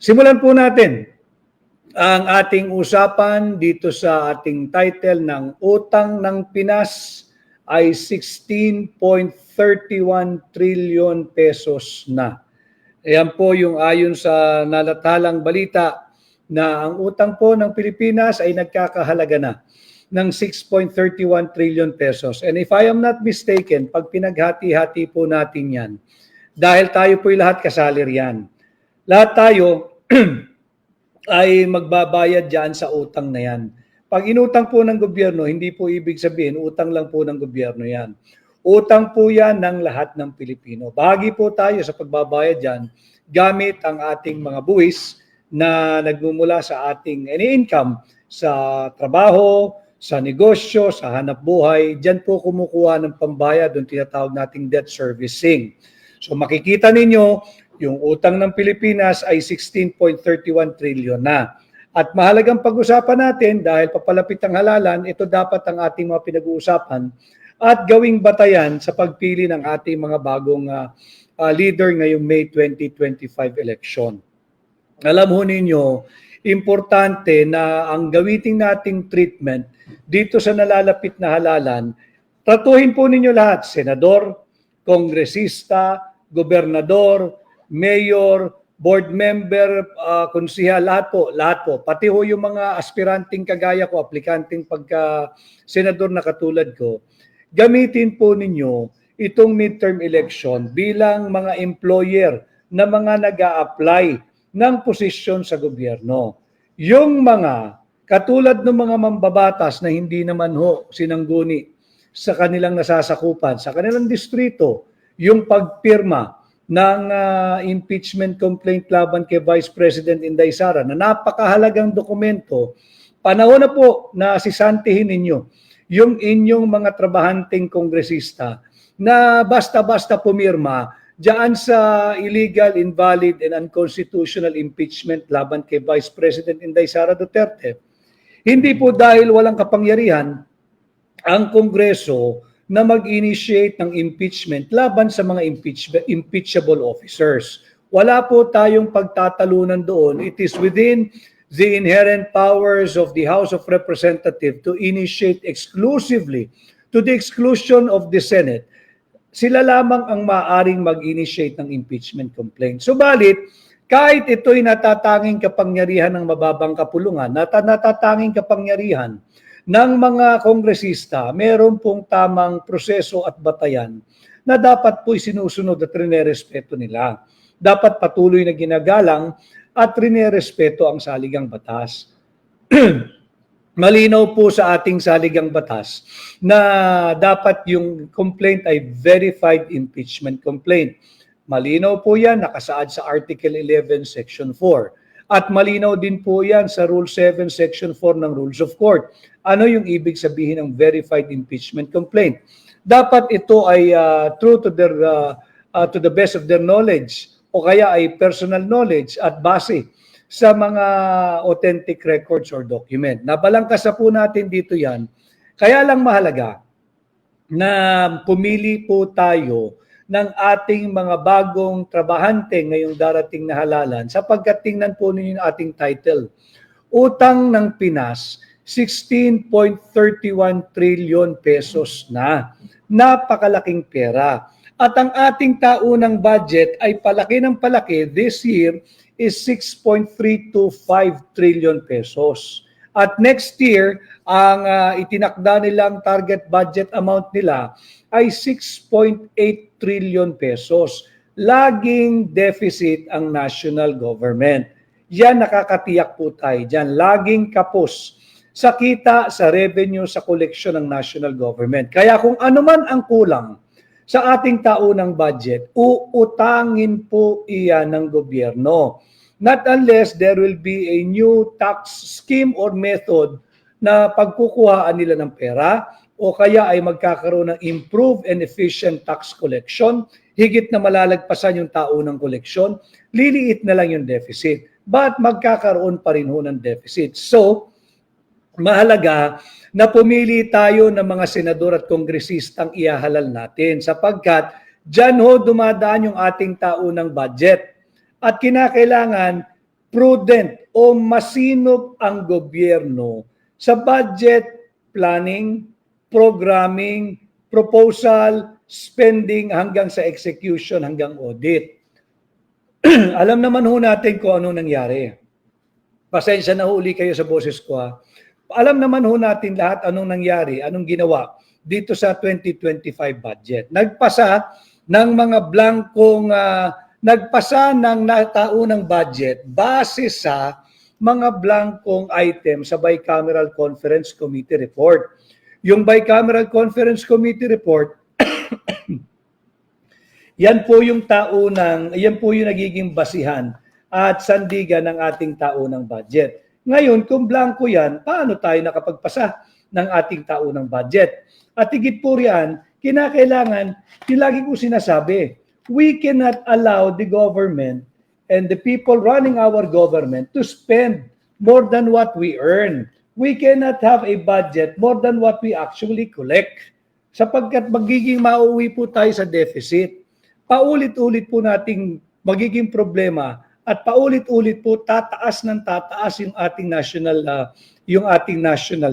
Simulan po natin ang ating usapan dito sa ating title ng Utang ng Pinas ay 16.31 trillion pesos na. Ayan po yung ayon sa nalatalang balita na ang utang po ng Pilipinas ay nagkakahalaga na ng 6.31 trillion pesos. And if I am not mistaken, pag pinaghati-hati po natin yan, dahil tayo po'y lahat kasali riyan, lahat tayo ay magbabayad dyan sa utang na yan. Pag inutang po ng gobyerno, hindi po ibig sabihin, utang lang po ng gobyerno yan. Utang po yan ng lahat ng Pilipino. Bahagi po tayo sa pagbabayad dyan gamit ang ating mga buwis na nagmumula sa ating income sa trabaho, sa negosyo, sa hanap buhay. Dyan po kumukuha ng pambayad ng tinatawag nating debt servicing. So makikita ninyo, yung utang ng Pilipinas ay 16.31 trillion na. At mahalagang pag-usapan natin dahil papalapit ang halalan, ito dapat ang ating mga pinag-uusapan at gawing batayan sa pagpili ng ating mga bagong leader ngayong May 2025 election. Alam ho ninyo, importante na ang gawitin nating treatment dito sa nalalapit na halalan, tratuhin po ninyo lahat, senador, kongresista, gobernador, mayor, board member, konsihal, lahat po. Pati ho yung mga aspiranting kagaya ko, aplikanteng pagka-senador na katulad ko, gamitin po ninyo itong midterm election bilang mga employer na mga nag-a-apply ng posisyon sa gobyerno. Yung mga katulad ng mga mambabatas na hindi naman ho sinangguni sa kanilang nasasakupan, sa kanilang distrito, yung pagpirma ng impeachment complaint laban kay Vice President Inday Sara na napakahalagang dokumento, panahon na po na sisantihin ninyo yung inyong mga trabahanteng kongresista na basta-basta pumirma diyan sa illegal, invalid, and unconstitutional impeachment laban kay Vice President Inday Sara Duterte. Hindi po dahil walang kapangyarihan ang Kongreso na mag-initiate ng impeachment laban sa mga impeachable officers. Wala po tayong pagtatalunan doon. It is within the inherent powers of the House of Representatives to initiate exclusively to the exclusion of the Senate. Sila lamang ang maaaring mag-initiate ng impeachment complaint. Subalit, kahit ito'y natatanging kapangyarihan ng mababang kapulungan, natatanging kapangyarihan ng mga kongresista, meron pong tamang proseso at batayan na dapat po'y sinusunod at rinerespeto nila. Dapat patuloy na ginagalang at rinerespeto ang saligang batas. Malinaw po sa ating saligang batas na dapat yung complaint ay verified impeachment complaint. Malinaw po yan, nakasaad sa Article 11, Section 4. At malinaw din po yan sa Rule 7, Section 4 ng Rules of Court. Ano yung ibig sabihin ng verified impeachment complaint? Dapat ito ay true to the best of their knowledge o kaya ay personal knowledge at base sa mga authentic records or document. Nabalangkasa po natin dito yan. Kaya lang mahalaga na pumili po tayo ng ating mga bagong trabahante ngayong darating na halalan sapagkat tingnan po ninyo yung ating title. Utang ng Pinas, 16.31 trillion pesos na. Napakalaking pera. At ang ating taunang budget ay palaki ng palaki. This year is 6.325 trillion pesos. At next year, ang itinakda nilang target budget amount nila ay 6.8 trillion pesos. Laging deficit ang national government. Yan nakakatiyak po tayo dyan. Laging kapos sa kita, sa revenue, sa koleksyon ng national government. Kaya kung ano man ang kulang sa ating taunang budget, uutangin po iyan ng gobyerno. Not unless there will be a new tax scheme or method na pagkukuhaan nila ng pera o kaya ay magkakaroon ng improved and efficient tax collection, higit na malalagpasan yung taunang koleksyon, liliit na lang yung deficit. But magkakaroon pa rin ho ng deficit. So, mahalaga na pumili tayo ng mga senador at kongresistang ihahalal natin sapagkat dyan ho dumadaan yung ating taunang budget. At kinakailangan prudent o masinop ang gobyerno sa budget planning, programming, proposal, spending hanggang sa execution, hanggang audit. Alam naman ho natin kung ano nangyari. Pasensya na huli kayo sa boses ko ha. Alam naman ho natin lahat anong nangyari, anong ginawa dito sa 2025 budget. Nagpasa ng mga blankong, nagpasa ng nataunang budget base sa mga blankong item sa Bicameral Conference Committee report. Yung Bicameral Conference Committee report, yan po yung nagiging basihan at sandigan ng ating taunang budget. Ngayon, kung blanco yan, paano tayo nakapagpasa ng ating taunang budget? At higit po riyan, kinakailangan, yung lagi ko sinasabi, we cannot allow the government and the people running our government to spend more than what we earn. We cannot have a budget more than what we actually collect. Sapagkat magiging mauwi po tayo sa deficit. Paulit-ulit po nating magiging problema at paulit-ulit po tataas yung ating national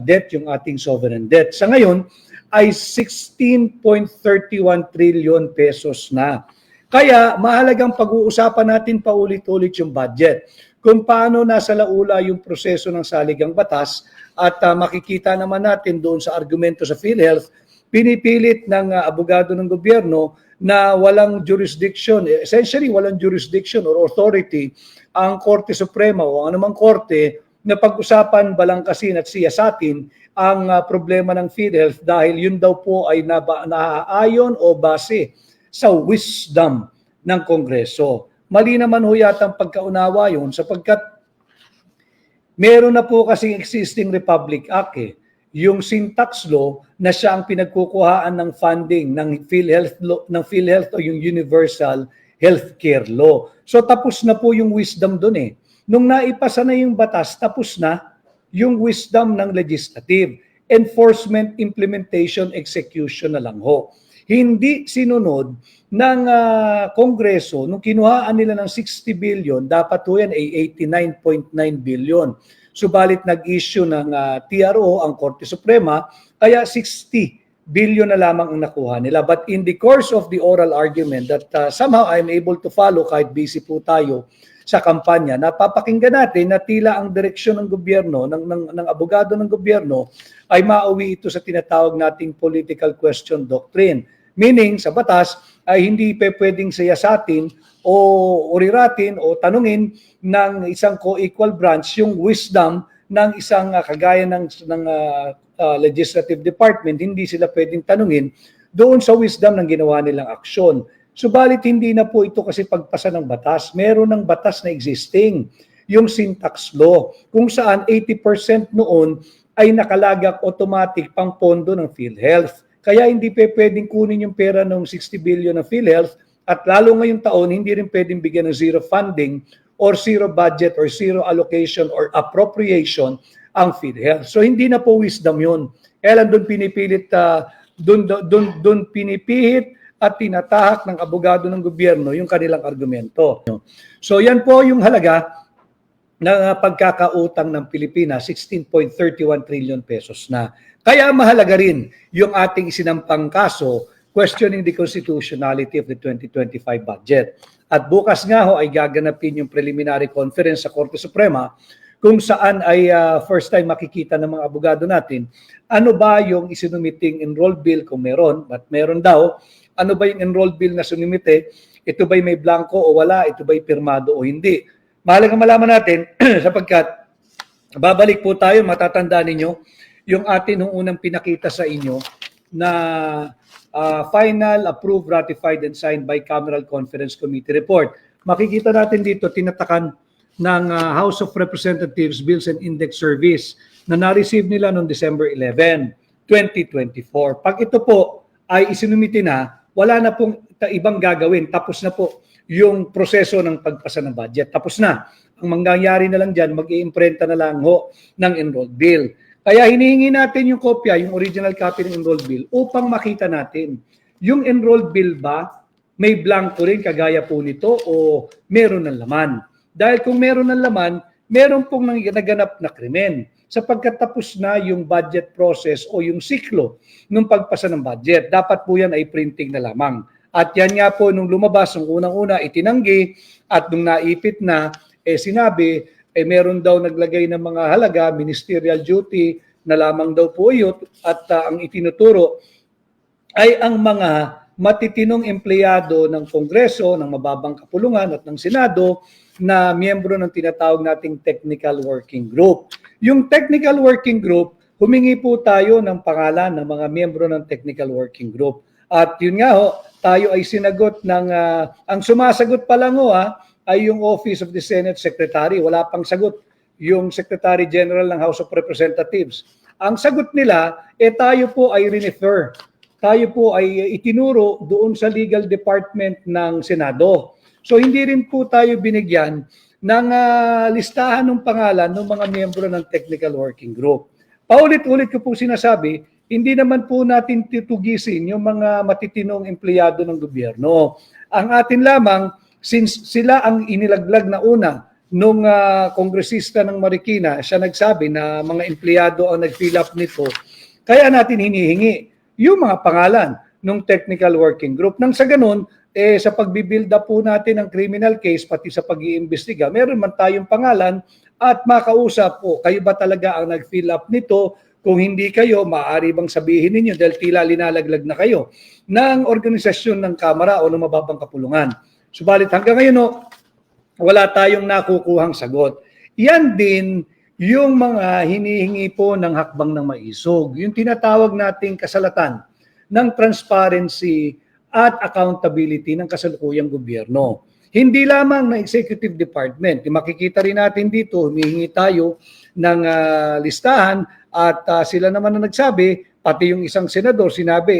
debt, yung ating sovereign debt. Sa ngayon ay 16.31 trillion pesos na. Kaya mahalagang pag-uusapan natin paulit-ulit yung budget. Kung paano nasa laula yung proseso ng saligang batas at makikita naman natin doon sa argumento sa PhilHealth, pinipilit ng abogado ng gobyerno na walang jurisdiction, essentially walang jurisdiction or authority ang Korte Suprema o anumang korte na pag-usapan balangkasin at siyasatin ang problema ng PhilHealth dahil yun daw po ay naaayon o base sa wisdom ng Kongreso. Mali naman ho yata ang pagkaunawa yun sapagkat meron na po kasing existing Republic Act yung sin tax law na siya ang pinagkukuhaan ng funding ng PhilHealth o yung Universal Healthcare Law. So tapos na po yung wisdom doon Nung naipasa na yung batas, tapos na yung wisdom ng legislative. Enforcement, implementation, execution na lang ho. Hindi sinunod ng Kongreso, nung kinuhaan nila ng 60 billion, dapat po yan ay 89.9 billion. Subalit nag-issue ng TRO ang Korte Suprema, kaya 60 billion na lamang ang nakuha nila. But in the course of the oral argument that somehow I'm able to follow kahit busy po tayo sa kampanya, napapakinggan natin na tila ang direksyon ng gobyerno, ng abogado ng gobyerno, ay mauwi ito sa tinatawag nating political question doctrine. Meaning, sa batas, ay hindi pwedeng siyasatin o uriratin o tanungin ng isang co-equal branch yung wisdom ng isang kagaya ng legislative department. Hindi sila pwedeng tanungin doon sa wisdom ng ginawa nilang aksyon. Subalit hindi na po ito kasi pagpasa ng batas. Meron ng batas na existing, yung sin tax law, kung saan 80% noon ay nakalagak automatic pang pondo ng PhilHealth. Kaya hindi pwedeng kunin yung pera ng 60 billion ng PhilHealth at lalo ngayong taon hindi rin pwedeng bigyan ng zero funding or zero budget or zero allocation or appropriation ang PhilHealth. So hindi na po wisdom yun. Kaya lang doon pinipilit, doon pinipihit at tinatahak ng abogado ng gobyerno yung kanilang argumento. So yan po yung halaga ng pagkakautang ng Pilipinas, 16.31 trillion pesos na. Kaya mahalaga rin yung ating isinampang kaso questioning the constitutionality of the 2025 budget. At bukas nga ho ay gaganapin yung preliminary conference sa Korte Suprema kung saan ay first time makikita ng mga abogado natin ano ba yung isinumiting enrolled bill kung meron, but meron daw. Ano ba yung enrolled bill na sinumite? Ito ba'y may blanco o wala? Ito ba'y pirmado o hindi? Mahalagang malaman natin sapagkat babalik po tayo, matatandaan ninyo yung atin nung unang pinakita sa inyo na final, approved, ratified, and signed by Bicameral Conference Committee report. Makikita natin dito, tinatakan ng House of Representatives Bills and Index Service na na-receive nila noong December 11, 2024. Pag ito po ay isinumite na, wala na pong ibang gagawin. Tapos na po yung proseso ng pagpasa ng budget. Tapos na. Ang mangyayari na lang dyan, mag-i-imprenta na lang ho ng enrolled bill. Kaya hinihingi natin yung kopya, yung original copy ng enrolled bill upang makita natin yung enrolled bill ba may blanco rin kagaya po nito o meron ng laman. Dahil kung meron ng laman, meron pong naganap na krimen sapagkat tapos na yung budget process o yung siklo ng pagpasa ng budget. Dapat po yan ay printing na lamang. At yan nga po nung lumabas, nung unang-una itinanggi at nung naipit na, sinabi, meron daw naglagay ng mga halaga, ministerial duty na lamang daw po yun at ang itinuturo ay ang mga matitinong empleyado ng Kongreso, ng mababang kapulungan at ng Senado na miyembro ng tinatawag nating Technical Working Group. Yung Technical Working Group, humingi po tayo ng pangalan ng mga miyembro ng Technical Working Group. At yun nga ho, tayo ay sinagot ng, ang sumasagot pa lang ho ay yung Office of the Senate Secretary. Wala pang sagot yung Secretary General ng House of Representatives. Ang sagot nila, tayo po ay refer. Tayo po ay itinuro doon sa legal department ng Senado. So hindi rin po tayo binigyan ng listahan ng pangalan ng mga miyembro ng Technical Working Group. Paulit-ulit ko po sinasabi, hindi naman po natin titugisin yung mga matitinong empleyado ng gobyerno. Ang atin lamang, since sila ang inilaglag na una nung kongresista ng Marikina, siya nagsabi na mga empleyado ang nag-fill up nito, kaya natin hinihingi yung mga pangalan ng Technical Working Group. Nang sa ganun, sa pagbibuild up po natin ng criminal case, pati sa pag-iimbestiga, meron man tayong pangalan at makausap po, kayo ba talaga ang nag-fill up nito? Kung hindi kayo, maaari bang sabihin ninyo dahil tila linalaglag na kayo ng organisasyon ng Kamara o ng mababang kapulungan. Subalit hanggang ngayon, wala tayong nakukuhang sagot. Yan din yung mga hinihingi po ng hakbang ng maisog, yung tinatawag nating kasalatan ng transparency at accountability ng kasalukuyang gobyerno. Hindi lamang ng executive department. Makikita rin natin dito, humihingi tayo ng listahan at sila naman na nagsabi, pati yung isang senador sinabi,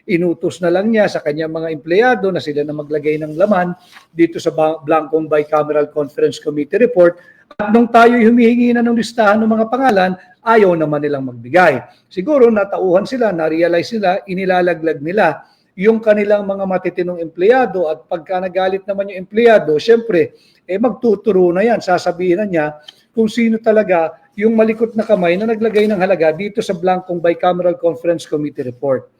inutos na lang niya sa kanyang mga empleyado na sila na maglagay ng laman dito sa Blancong Bicameral Conference Committee report. At nung tayo humihingi na ng listahan ng mga pangalan, ayaw naman nilang magbigay. Siguro natauhan sila, na-realize nila, inilalaglag nila yung kanilang mga matitinong empleyado at pagka nagalit naman yung empleyado, syempre, magtuturo na yan, sasabihin na niya kung sino talaga yung malikot na kamay na naglagay ng halaga dito sa Blancong Bicameral Conference Committee report.